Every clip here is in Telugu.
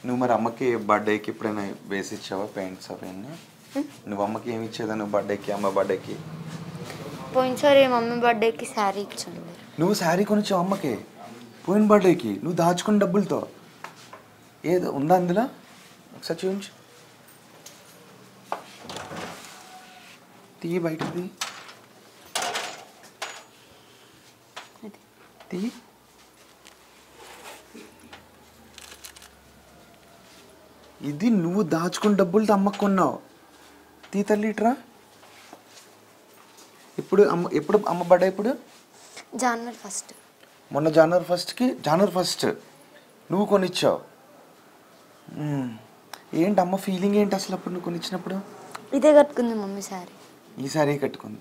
నువ్వు మరి అమ్మకి బర్త్డేకి ఎప్పుడైనా వేసి ఇచ్చావా పెయింట్స్ అవన్నీ? నువ్వు అమ్మకి ఏమి ఇచ్చేదా నువ్వు బర్త్డేకి, అమ్మ బర్త్డేకి? పోయినసారి మమ్మీ బర్త్డేకి శారీ ఇచ్చాను. నువ్వు శారీ కొనిచ్చావు అమ్మకి పోయిన బర్త్డేకి? నువ్వు దాచుకున్న డబ్బులతో ఏదో ఉందా అందులో? ఒకసారి చూపించు. తీయి బయటది, తీయి. ఇది నువ్వు దాచుకున్న డబ్బులతో అమ్మకు కొన్నావు. తీ తల్లి ఇట్రా. ఎప్పుడు అమ్మ బర్త్డే? ఇప్పుడు జనవరి 1. మొన్న జనవరి 1కి, జనవరి 1 నువ్వు కొనిచ్చావు. ఏంటి అమ్మ ఫీలింగ్ ఏంటి అసలు అప్పుడు నువ్వు కొనిచ్చినప్పుడు? ఇదే కట్టుకుంది మమ్మీ శారీ. ఈ శారీ కట్టుకుంది.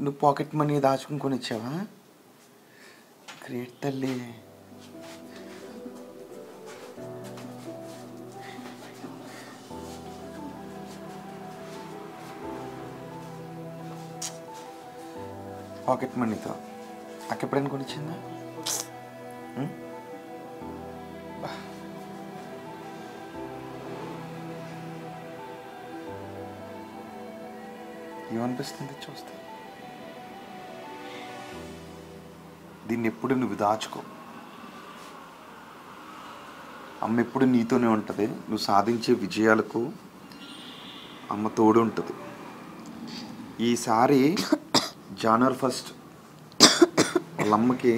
నువ్వు పాకెట్ మనీ దాచుకుని కొనిచ్చావా? గ్రేట్ తల్లి. పాకెట్ మనీతో అక్క ఎప్పుడైనా కొనిచ్చిందా? ఏమనిపిస్తుంది చూస్తే? దీన్ని ఎప్పుడు నువ్వు దాచుకో. అమ్మ ఎప్పుడు నీతోనే ఉంటుంది. నువ్వు సాధించే విజయాలకు అమ్మ తోడు ఉంటుంది. ఈసారి జనవరి 1 వాళ్ళ అమ్మకి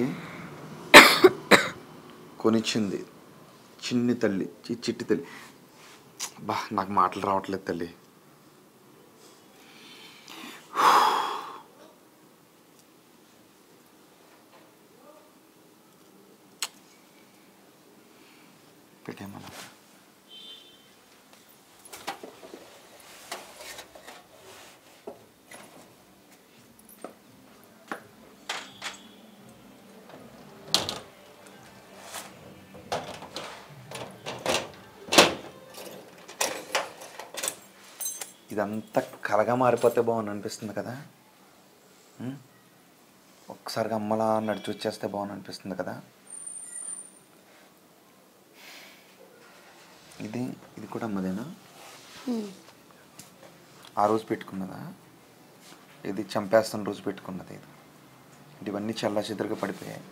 కొనిచ్చింది చిన్ని తల్లి, చిట్టి తల్లి. నాకు మాటలు రావట్లేదు తల్లి. పెట్టేమన్నా ఇదంతా కలగా మారిపోతే బాగుంది అనిపిస్తుంది కదా. ఒక్కసారిగా అమ్మలా నడిచి వచ్చేస్తే బాగుంది అనిపిస్తుంది కదా. ఇది కూడా అమ్మదేనా? ఆ రోజు పెట్టుకున్నదా? ఇది చంపేస్తున్న రోజు పెట్టుకున్నది. ఇది ఇవన్నీ చల్లా చెదరుగా పడిపోయాయి.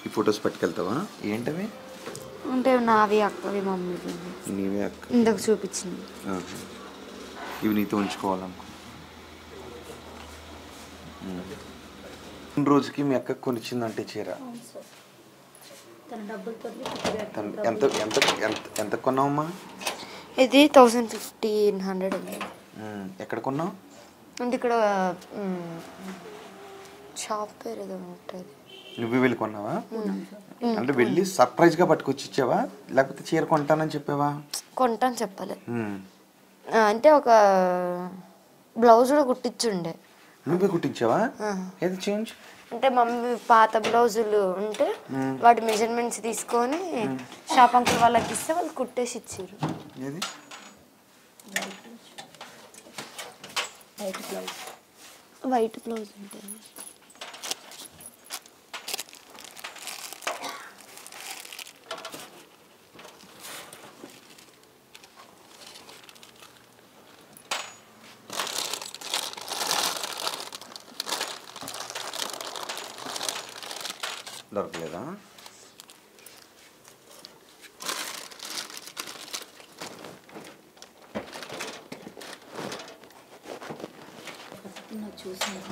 ఈ ఫొటోస్ పట్టుకెళ్తావా? ఏంటవి? అంటే నావి అక్కవి మమ్మీవి. నీవే అక్క? ఇందాక చూపించింది. ఇవి నీతో ఉంచుకోవాలనుకో. రోజుకి మీ అక్క కొనిచ్చిందంటే చీర ఎంత ఎంత ఎంత కొన్నావమ్మా? ఇది 1500. ఎక్కడ కొన్నావు? అంటే ఇక్కడ షాప్ పేరు ఏదో ఉంటుంది. నువ్వు వెళ్ళి కొన్నావా? అంటే వెళ్ళి సర్ప్రైజ్గా పట్టుకొచ్చి ఇచ్చావా లేకపోతే చీర కొంటానని చెప్పావా? కొంటాను చెప్పలే. అంటే ఒక బ్లౌజ్ కూడా కుట్టించుండే. నువ్వే కుట్టించావా? ఏది చేంజ్? అంటే మమ్మీ పాత బ్లౌజులు ఉంటే వాటి మెజర్మెంట్స్ తీసుకొని షాప్ అంకుల్ వాళ్ళకి ఇస్తే వాళ్ళు కుట్టేసి ఇచ్చారు. ఏది? వైట్ బ్లౌజ్ ఉంటుంది. దొరకలేదా?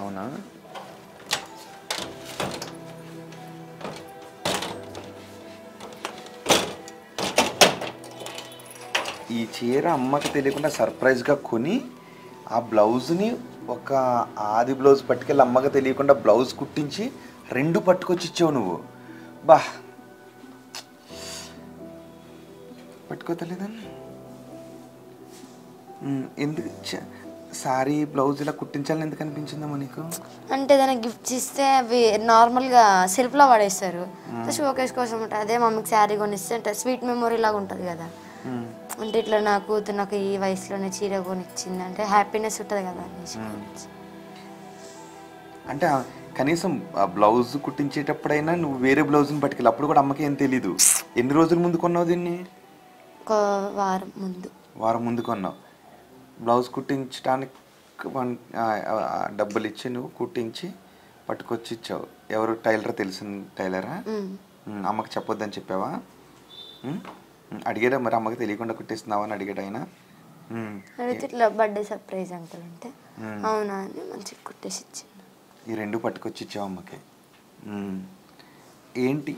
అవునా? ఈ చీర అమ్మకి తెలియకుండా సర్ప్రైజ్గా కొని ఆ బ్లౌజ్ని ఒక ఆది బ్లౌజ్ పట్టుకెళ్ళి అమ్మకి తెలియకుండా బ్లౌజ్ కుట్టించి 2 పట్టుకొచ్చి ఇచ్చావు నువ్వు. పట్టుకోతలేదని ఎందుకు సారీ బ్లౌజ్ ఇలా కుట్టించాలని ఎందుకు అనిపించిందమ్మా నీకు? అంటే ఏదైనా గిఫ్ట్స్ ఇస్తే అవి నార్మల్గా సెల్ఫ్లో పడేస్తారు. షోకేస్ కోసం ఉంటుంది. అదే మమ్మీకి శారీ కొనిస్తే అంటే స్వీట్ మెమొరీ లాగా ఉంటుంది కదా. అంటే ఇట్లా నా కూతురు నాకు ఈ వయసులోనే చీర కొనిచ్చింది అంటే హ్యాపీనెస్ ఉంటుంది కదా అనేసి అంటే కనీసం ఆ బ్లౌజ్ కుట్టించేటప్పుడైనా నువ్వు వేరే బ్లౌజ్ని పట్టుకెళ్ళి అప్పుడు కూడా అమ్మకి ఏం తెలీదు. ఎన్ని రోజుల ముందు కొన్నావు దీన్ని? ఒక వారం ముందు కొన్నావు. బ్లౌజ్ కుట్టించడానికి డబ్బులు ఇచ్చి నువ్వు కుట్టించి పట్టుకొచ్చి ఇచ్చావు. ఎవరు? టైలర్, తెలిసిన టైలరా? అమ్మకి చెప్పొద్దని చెప్పావా? అడిగాడా మరి అమ్మకి తెలియకుండా కుట్టిస్తున్నావా అని అడిగాడు ఆయన? అడిగితే ఇట్లా బర్త్డే సర్ప్రైజ్ అంకుల్ అంటే అవునా అని మంచిగా కుట్టేసి ఇచ్చింది. ఈ 2 పట్టుకొచ్చి ఇచ్చావు అమ్మకి. ఏంటి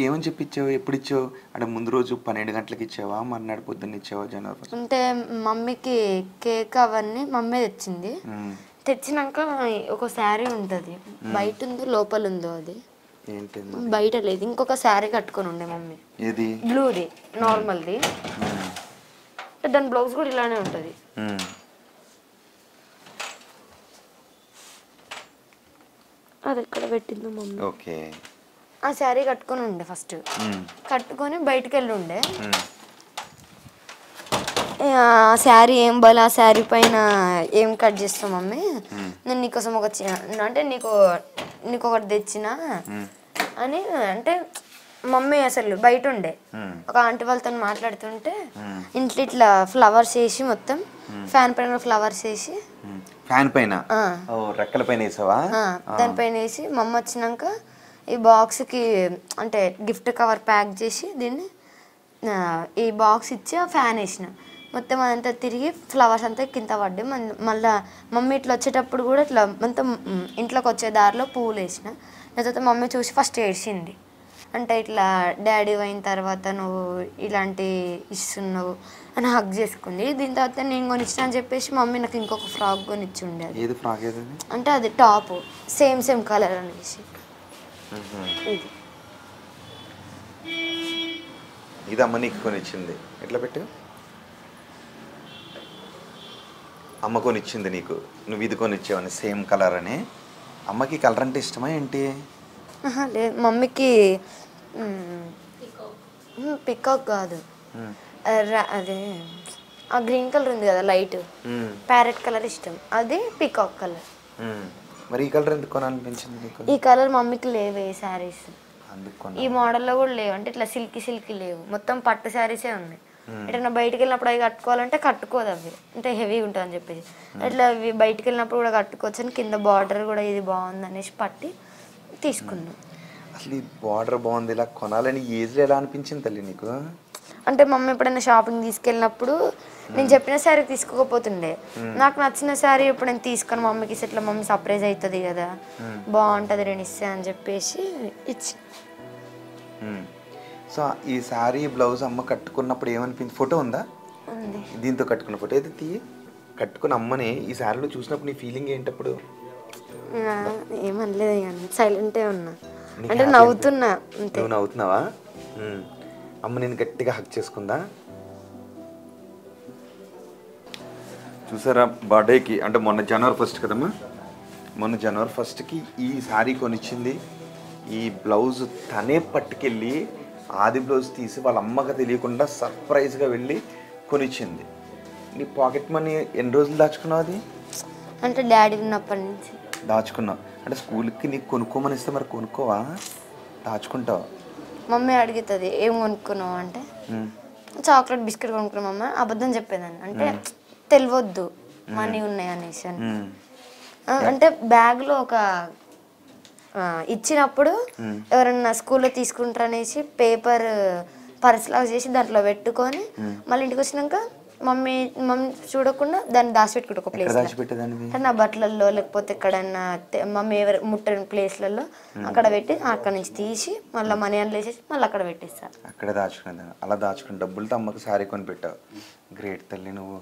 ఏమని చెప్పి ఇచ్చావు? ఎప్పుడు ఇచ్చావు? అంటే ముందు రోజు 12 గంటలకు ఇచ్చావా, మర్నాడు పొద్దున్న ఇచ్చావా? జనవరి అంటే మమ్మీకి కేక్ అవన్నీ మమ్మీ తెచ్చింది. తెచ్చినాక ఒక శారీ ఉంటుంది, బయట ఉందో లోపల ఉందో అది ఏంటి బయట లేదు, ఇంకొక శారీ కట్టుకొని ఉండే మమ్మీ. ఏది? బ్లూది నార్మల్ది. దాని బ్లౌజ్ కూడా ఇలానే ఉంటుంది. అది ఎక్కడ పెట్టిందో మమ్మీ. ఓకే. ఆ శారీ కట్టుకొని ఉండే ఫస్ట్, కట్టుకొని బయటకు వెళ్ళి ఉండే. ఆ శారీ ఏం బాగా, ఆ శారీ పైన ఏం కట్ చేస్తాం మమ్మీ, నేను నీకోసం ఒక అంటే నీకు ఒకటి తెచ్చిన అని అంటే మమ్మీ అసలు బయట ఉండే ఒక ఆంటీ వాళ్ళతో మాట్లాడుతుంటే ఇంట్లో ఇట్లా ఫ్లవర్స్ వేసి మొత్తం ఫ్యాన్ పైన ఫ్లవర్స్ వేసి ఫ్యాన్ పైన రెక్కల పైన వేసావా? దానిపైన వేసి మమ్మ వచ్చినాక ఈ బాక్స్కి అంటే గిఫ్ట్ కవర్ ప్యాక్ చేసి దీన్ని ఈ బాక్స్ ఇచ్చి ఆ ఫ్యాన్ వేసిన మొత్తం అదంతా తిరిగి ఫ్లవర్స్ అంతా కింద పడ్డాయి. మళ్ళీ మమ్మీ ఇట్లా వచ్చేటప్పుడు కూడా ఇట్లా మొత్తం ఇంట్లోకి వచ్చే దారిలో పువ్వులు వేసిన. తర్వాత మమ్మీ చూసి ఫస్ట్ ఏడ్చింది. అంటే ఇట్లా డాడీ అయిన తర్వాత నువ్వు ఇలాంటి ఇస్తున్నావు అని హగ్ చేసుకుంది. దీని తర్వాత నేను కొనిచ్చిన అని చెప్పేసి మమ్మీ నాకు ఇంకొక ఫ్రాక్ కొనిచ్చి ఉండే. ఏది ఫ్రాక్? అంటే అది టాప్ సేమ్ కలర్ అనేసి. ఇది అమ్మ నీకు కొనిచ్చింది. ఎట్లా పెట్టు? అమ్మ కొనిచ్చింది నీకు, నువ్వు ఇది కొనిచ్చావని సేమ్ కలర్ అని. అమ్మకి కలర్ అంటే ఇష్టమా ఏంటి? లేదు, మమ్మీకి పికాక్ కాదు, అదే ఆ గ్రీన్ కలర్ ఉంది కదా లైట్ ప్యారెట్ కలర్ ఇష్టం, అది పికాక్ కలర్. మరి ఈ కలర్ ఎందుకు కొనాలనిపించింది నీకు? ఈ కలర్ మమ్మీకి లేవు ఏ శారీస్, ఈ మోడల్లో కూడా లేవు. అంటే ఇట్లా సిల్కీ లేవు, మొత్తం పట్టు శారీసే ఉన్నాయి. ఎటన్నా బయటికి వెళ్ళినప్పుడు అవి కట్టుకోవాలంటే కట్టుకోదు, అవి అంటే హెవీ ఉంటుంది అని చెప్పేసి అట్లా అవి బయటికి వెళ్ళినప్పుడు కూడా కట్టుకోవచ్చు అని కింద బార్డర్ కూడా ఇది బాగుంది అనేసి పట్టి తీసుకున్నాం. అసలు ఈ బార్డర్ బాగుంది, ఇలా కొనాలని ఏజ్లో ఎలా అనిపించింది తల్లి నీకు? అంటే మమ్మీ ఎప్పుడైనా షాపింగ్ తీసుకెళ్ళినప్పుడు నేను చెప్పిన శారీ తీసుకోకపోతుండే, నాకు నచ్చిన శారీ ఇప్పుడు నేను తీసుకొని మమ్మీకి ఇట్లా మమ్మీ సర్ప్రైజ్ అవుతుంది కదా, బాగుంటుంది నేను ఇస్తే అని చెప్పేసి ఇచ్చి. సో ఈ శారీ బ్లౌజ్ అమ్మ కట్టుకున్నప్పుడు ఏమనిపించింది? ఫోటో ఉందా? దీంతో కట్టుకున్న ఫోటో అయితే తీయి. కట్టుకున్న అమ్మని ఈ శారీలో చూసినప్పుడు నీ ఫీలింగ్ ఏంటప్పుడు? ఏమనలేదు కానీ సైలెంటే ఉన్నా, అంటే నవ్వుతున్నా. నువ్వు నవ్వుతున్నావా? అమ్మ నేను గట్టిగా హక్ చేసుకుందా? చూసారా బర్త్డేకి, అంటే మొన్న జనవరి 1 కదమ్మా, మొన్న జనవరి 1కి ఈ శారీ కొనిచ్చింది. ఈ బ్లౌజ్ తనే పట్టుకెళ్ళి ఆది బ్లౌజ్ తీసి వాళ్ళ అమ్మకి తెలియకుండా సర్ప్రైజ్గా వెళ్ళి కొనిచ్చింది. నీ పాకెట్ మనీ ఎన్ని రోజులు దాచుకున్నావు? అది అంటే డాడీ ఉన్నప్పటి నుంచి దాచుకున్నావు. అంటే స్కూల్కి నీకు కొనుక్కోమని ఇస్తే మరి కొనుక్కోవా? దాచుకుంటావు? మమ్మీ అడుగుతుంది ఏం కొనుక్కున్నావు అంటే చాక్లెట్ బిస్కెట్ కొనుక్కున్నామమ్మ, అబద్ధం చెప్పేదాన్ని. అంటే తెలియవద్దు మనీ ఉన్నాయి అనేసి అని. అంటే బ్యాగ్లో ఒక ఇచ్చినప్పుడు ఎవరన్నా స్కూల్లో తీసుకుంటారు అనేసి పేపర్ పర్స్ లాగా చేసి దాంట్లో పెట్టుకొని మళ్ళీ ఇంటికి వచ్చినాక మమ్మీ చూడకుండా దాన్ని దాచిపెట్టుకుంటా ఒక ప్లేస్, అంటే నా బట్టలలో లేకపోతే ఎక్కడన్నా మమ్మీ ఎవరు ముట్టని ప్లేస్లలో అక్కడ పెట్టి అక్కడ నుంచి తీసి మళ్ళీ మనీ అని వేసేసి మళ్ళీ అక్కడ పెట్టేస్తా. అక్కడ దాచుకున్నా. అలా దాచుకున్న డబ్బులతో అమ్మకి శారీ కొని పెట్టావు. గ్రేట్ తల్లి నువ్వు.